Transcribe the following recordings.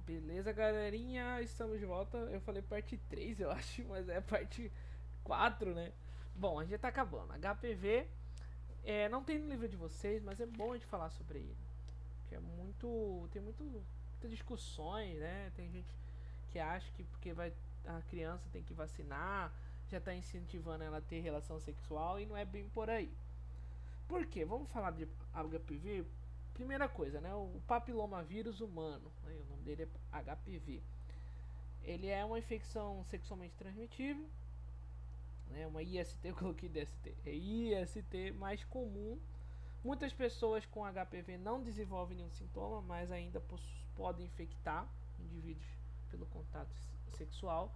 Beleza, galerinha? Estamos de volta. Eu falei parte 3, eu acho, mas é parte 4, né? Bom, a gente tá acabando. HPV não tem no livro de vocês, mas é bom a gente falar sobre ele. Que é muito. Tem muitas discussões, né? Tem gente que acha que porque a criança tem que vacinar, já tá incentivando ela a ter relação sexual e não é bem por aí. Por quê? Vamos falar de HPV? Primeira coisa, né? O papilomavírus humano, né? O nome dele é HPV. Ele é uma infecção sexualmente transmitível, né? Uma IST, eu coloquei DST. É IST mais comum. Muitas pessoas com HPV não desenvolvem nenhum sintoma, mas ainda podem infectar indivíduos pelo contato sexual.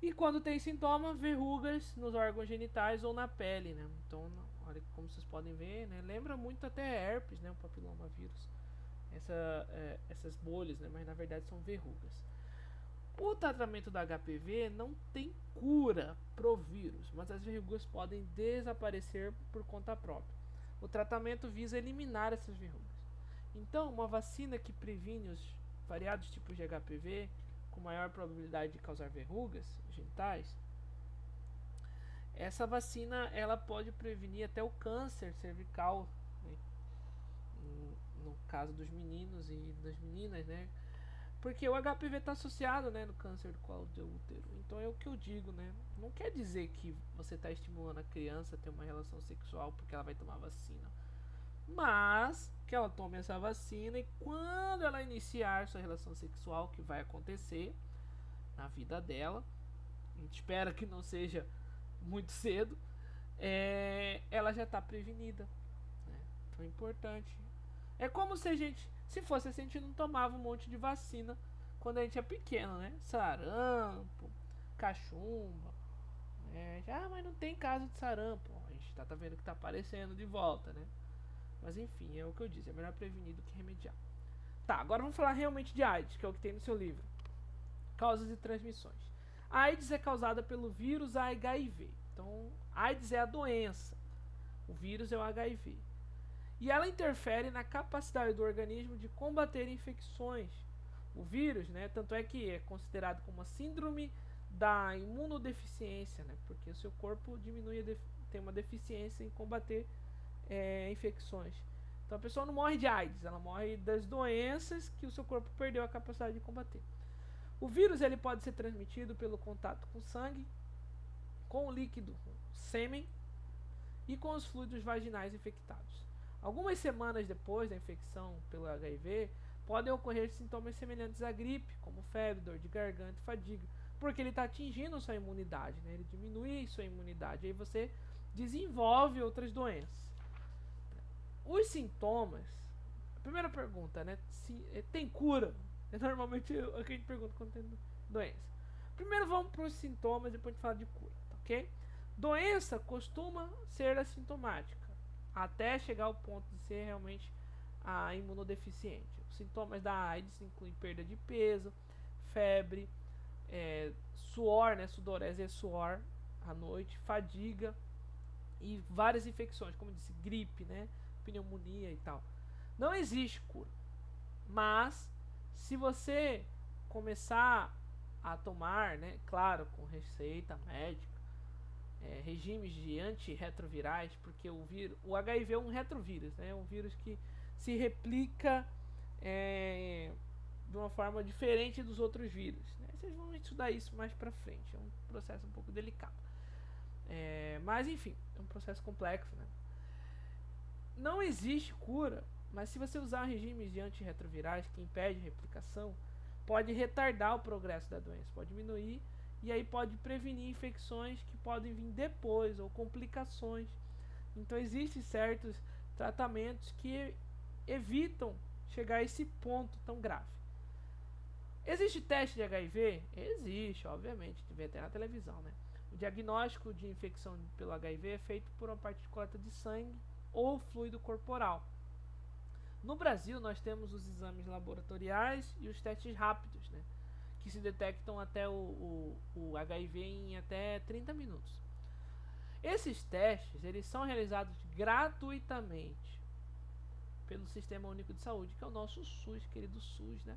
E quando tem sintoma, verrugas nos órgãos genitais ou na pele, né? Então, olha como vocês podem ver, né? Lembra muito até herpes, né? O papilomavírus. Essas bolhas, né? Mas na verdade são verrugas. O tratamento da HPV não tem cura pro vírus, mas as verrugas podem desaparecer por conta própria. O tratamento visa eliminar essas verrugas. Então, uma vacina que previne os variados tipos de HPV com maior probabilidade de causar verrugas genitais, essa vacina ela pode prevenir até o câncer cervical, né? No caso dos meninos e das meninas, né? Porque o HPV está associado, né, no câncer do colo de útero. Então é o que eu digo, né? Não quer dizer que você está estimulando a criança a ter uma relação sexual porque ela vai tomar vacina. Mas que ela tome essa vacina e quando ela iniciar sua relação sexual, que vai acontecer na vida dela, a gente espera que não seja muito cedo, ela já está prevenida, né? Então é importante. É como se a gente, se fosse assim, a gente não tomava um monte de vacina quando a gente é pequeno, né? Sarampo, cachumba, né? Já, mas não tem caso de sarampo. A gente tá vendo que tá aparecendo de volta, né? Mas enfim, é o que eu disse, é melhor prevenir do que remediar. Tá, agora vamos falar realmente de AIDS, que é o que tem no seu livro. Causas e transmissões. A AIDS é causada pelo vírus HIV. Então, AIDS é a doença. O vírus é o HIV. E ela interfere na capacidade do organismo de combater infecções. O vírus, né, tanto é que é considerado como uma síndrome da imunodeficiência, né, porque o seu corpo tem uma deficiência em combater infecções. Então a pessoa não morre de AIDS, ela morre das doenças que o seu corpo perdeu a capacidade de combater. O vírus ele pode ser transmitido pelo contato com sangue, com o líquido sêmen e com os fluidos vaginais infectados. Algumas semanas depois da infecção pelo HIV, podem ocorrer sintomas semelhantes à gripe, como febre, dor de garganta e fadiga, porque ele está atingindo sua imunidade, né? Ele diminui sua imunidade, aí você desenvolve outras doenças. Os sintomas, a primeira pergunta, né? Se tem cura? É normalmente o que a gente pergunta quando tem doença. Primeiro vamos para os sintomas, depois a gente fala de cura, tá ok? Doença costuma ser assintomática, até chegar ao ponto de ser realmente a imunodeficiente. Os sintomas da AIDS incluem perda de peso, febre, suor, né? Sudorese é suor à noite, fadiga e várias infecções, como eu disse, gripe, né? Pneumonia e tal. Não existe cura, mas se você começar a tomar, né, claro, com receita médica, regimes de antirretrovirais, porque o HIV é um retrovírus, né? É um vírus que se replica de uma forma diferente dos outros vírus, né? Vocês vão estudar isso mais pra frente, é um processo um pouco delicado. Mas enfim, é um processo complexo, né? Não existe cura, mas se você usar regimes de antirretrovirais que impedem a replicação, pode retardar o progresso da doença, pode diminuir e aí pode prevenir infecções que podem vir depois ou complicações. Então existem certos tratamentos que evitam chegar a esse ponto tão grave. Existe teste de HIV? Existe, obviamente, vê até na televisão, né? O diagnóstico de infecção pelo HIV é feito por uma parte de coleta de sangue ou fluido corporal. No Brasil, nós temos os exames laboratoriais e os testes rápidos, né? Que se detectam até o HIV em até 30 minutos. Esses testes eles são realizados gratuitamente pelo Sistema Único de Saúde, que é o nosso SUS, querido SUS, né?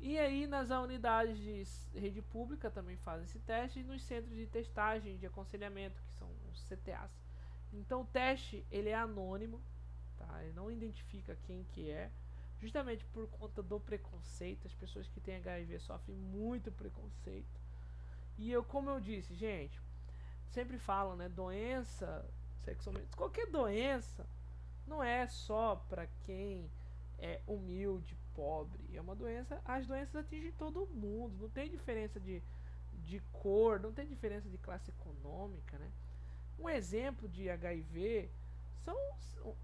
E aí nas unidades de rede pública também fazem esse teste, e nos centros de testagem de aconselhamento, que são os CTAs. Então o teste ele é anônimo, tá? Ele não identifica quem que é, justamente por conta do preconceito. As pessoas que têm HIV sofrem muito preconceito. E eu, como eu disse, gente, sempre falam, né, doença sexualmente, qualquer doença não é só para quem é humilde, pobre. É uma doença, as doenças atingem todo mundo, não tem diferença de cor, não tem diferença de classe econômica, né? Um exemplo de HIV são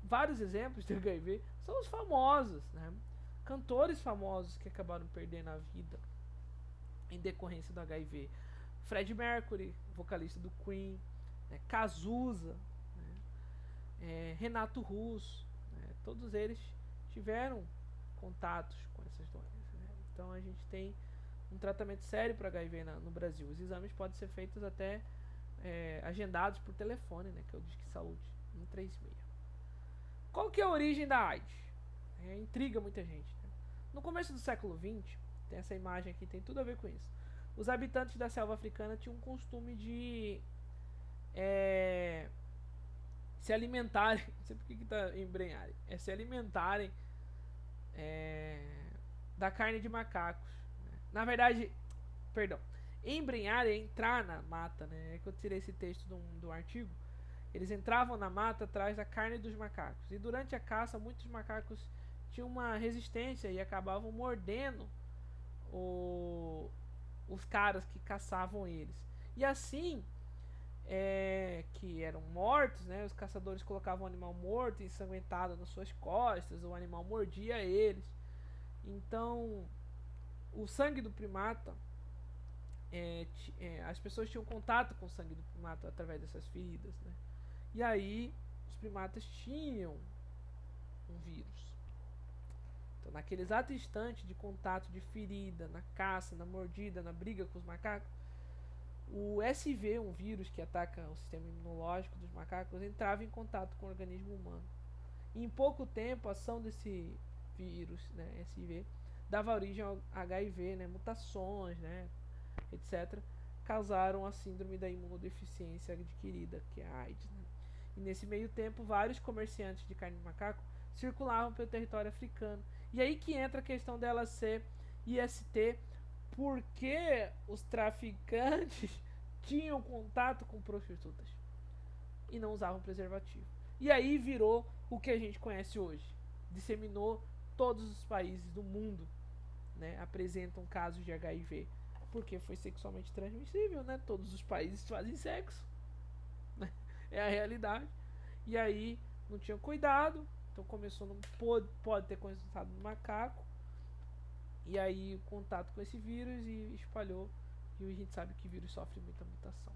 vários exemplos de HIV são os famosos, né? Cantores famosos que acabaram perdendo a vida em decorrência do HIV. Freddie Mercury, vocalista do Queen, né? Cazuza, né? Renato Russo, né? Todos eles tiveram contatos com essas doenças, né? Então a gente tem um tratamento sério para HIV no Brasil. Os exames podem ser feitos até agendados por telefone, né? Que é o Disque Saúde 136. Qual que é a origem da AIDS? Intriga muita gente, né? No começo do século XX, tem essa imagem aqui, tem tudo a ver com isso. Os habitantes da selva africana tinham um costume de se alimentarem, não sei por que está embrenharem, se alimentarem da carne de macacos, né? Na verdade, perdão, embrenhar é entrar na mata, né? É que eu tirei esse texto do artigo. Eles entravam na mata atrás da carne dos macacos. E durante a caça, muitos macacos tinham uma resistência e acabavam mordendo os caras que caçavam eles. E assim, que eram mortos, né? Os caçadores colocavam o animal morto, ensanguentado nas suas costas, o animal mordia eles. Então, o sangue do primata, as pessoas tinham contato com o sangue do primata através dessas feridas, né? E aí, os primatas tinham um vírus. Então, naquele exato instante de contato, de ferida, na caça, na mordida, na briga com os macacos, o SV, um vírus que ataca o sistema imunológico dos macacos, entrava em contato com o organismo humano. E em pouco tempo, a ação desse vírus, né, SV, dava origem ao HIV, né, mutações, né, etc., causaram a síndrome da imunodeficiência adquirida, que é a AIDS. Né? E nesse meio tempo, vários comerciantes de carne de macaco circulavam pelo território africano. E aí que entra a questão dela ser IST, porque os traficantes tinham contato com prostitutas e não usavam preservativo. E aí virou o que a gente conhece hoje. Disseminou, todos os países do mundo, né, apresentam casos de HIV, porque foi sexualmente transmissível, né? Todos os países fazem sexo, né? É a realidade. E aí não tinham cuidado, então começou, não pode ter começado no macaco, e aí contato com esse vírus e espalhou. E a gente sabe que o vírus sofre muita mutação.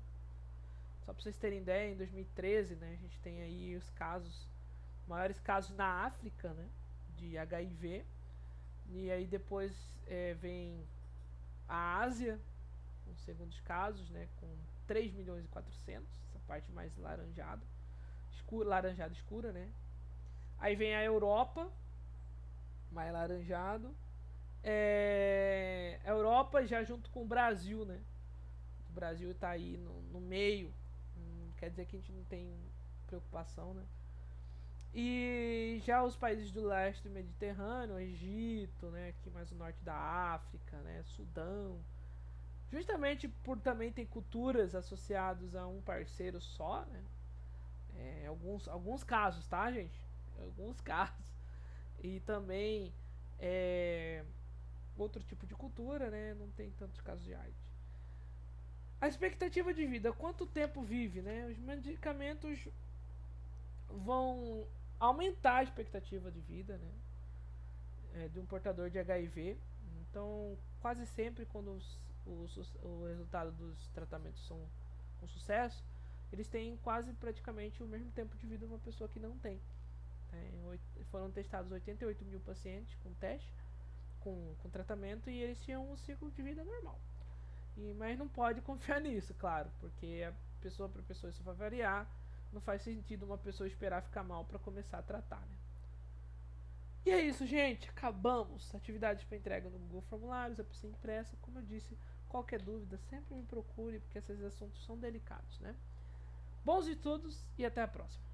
Só para vocês terem ideia, em 2013, né, a gente tem aí os casos, maiores casos na África, né, de HIV. E aí depois vem a Ásia, com segundos casos, né, com 3 milhões e 400, essa parte mais laranjada, laranjada escura, né. Aí vem a Europa, mais laranjado. A Europa já junto com o Brasil, né. O Brasil está aí no meio, quer dizer que a gente não tem preocupação, né. E já os países do leste do Mediterrâneo, Egito, né, aqui mais no norte da África, né, Sudão, justamente por também ter culturas associadas a um parceiro só, né, alguns casos, tá, gente? Alguns casos. E também outro tipo de cultura, né, não tem tantos casos de AIDS. A expectativa de vida, quanto tempo vive, né? Os medicamentos vão aumentar a expectativa de vida, né, de um portador de HIV. Então, quase sempre quando o resultado dos tratamentos são um sucesso, eles têm quase praticamente o mesmo tempo de vida de uma pessoa que não tem. Foram testados 88 mil pacientes com teste, com tratamento, e eles tinham um ciclo de vida normal. Mas não pode confiar nisso, claro, porque a pessoa para pessoa isso vai variar. Não faz sentido uma pessoa esperar ficar mal para começar a tratar, né? E é isso, gente. Acabamos. Atividade para entrega no Google Formulários, a PC impressa. Como eu disse, qualquer dúvida, sempre me procure, porque esses assuntos são delicados, né? Bons estudos e até a próxima.